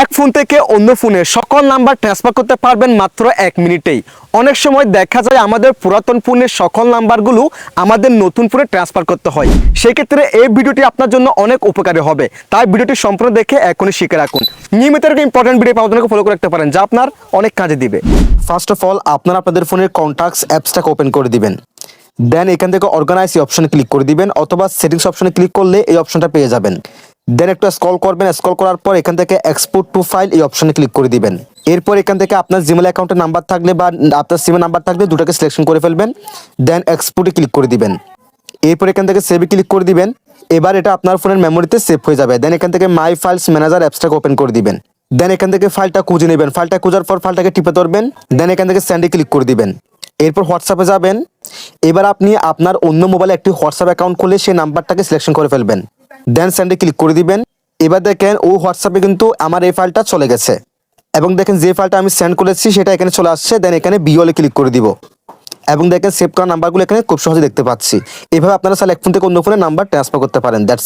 এক ফোন থেকে অন্য ফোনে সকল নাম্বার ট্রান্সফার করতে পারবেন মাত্র 1 মিনিটেই। অনেক সময় দেখা যায় আমাদের পুরাতন ফোনের সকল নাম্বারগুলো আমাদের নতুন ফোনে ট্রান্সফার করতে হয়। সেই ক্ষেত্রে এই ভিডিওটি আপনার জন্য অনেক উপকারী হবে, তাই ভিডিওটি সম্পূর্ণ দেখে এখনই শিখে রাখুন। নিয়মিত এরকম ইম্পর্টেন্ট ভিডিও পাওয়ার জন্য ফলো করে রাখতে পারেন, যা আপনার অনেক কাজে দিবে। ফার্স্ট অফ অল আপনারা আপনাদের ফোনের কন্টাক্টস অ্যাপসটাকে ওপেন করে দিবেন। দেন এখান থেকে অর্গানাইজ এই অপশনে ক্লিক করে দিবেন, অথবা সেটিংস অপশনে ক্লিক করলে এই অপশনটা পেয়ে যাবেন। দেন একটু স্ক্রল করবেন, স্ক্রল করার পর এখান থেকে এক্সপোর্ট টু ফাইল এই অপশনে ক্লিক করে দিবেন। এরপর এখান থেকে আপনার জিমেল অ্যাকাউন্টের নাম্বার থাকলে বা আপনার সিমের নাম্বার থাকলে দুটাকে সিলেকশন করে ফেলবেন। দেন এক্সপোর্টে ক্লিক করে দিবেন। এরপর এখান থেকে সেভে ক্লিক করে দিবেন। এবার এটা আপনার ফোনের মেমোরিতে সেভ হয়ে যাবে। দেন এখান থেকে মাই ফাইলস ম্যানেজার অ্যাপসটাকে ওপেন করে দিবেন। দেন এখান থেকে ফাইলটা খুঁজে নেবেন, ফাইলটা খোঁজার পর ফাইলটাকে টিপে ধরবেন। দেন এখান থেকে সেন্ডে ক্লিক করে দিবেন। এরপর হোয়াটসঅ্যাপে যাবেন। এবার আপনি আপনার অন্য মোবাইলে একটি হোয়াটসঅ্যাপ অ্যাকাউন্ট খুলে সেই নাম্বারটাকে সিলেকশন করে ফেলবেন। দেন সেন্ডে ক্লিক করে দিবেন। এবার দেখেন ও হোয়াটসঅ্যাপে কিন্তু আমার এই ফাইলটা চলে গেছে, এবং দেখেন যে ফাইলটা আমি সেন্ড করেছি সেটা এখানে চলে আসছে। দেন এখানে বিওলে ক্লিক করে দিব, এবং দেখেন সেভ করা নাম্বারগুলো এখানে খুব সহজে দেখতে পাচ্ছি। এভাবে আপনারা চাইলে এক ফোন থেকে অন্য ফোনে নাম্বার ট্রান্সফার করতে পারেন। That's it.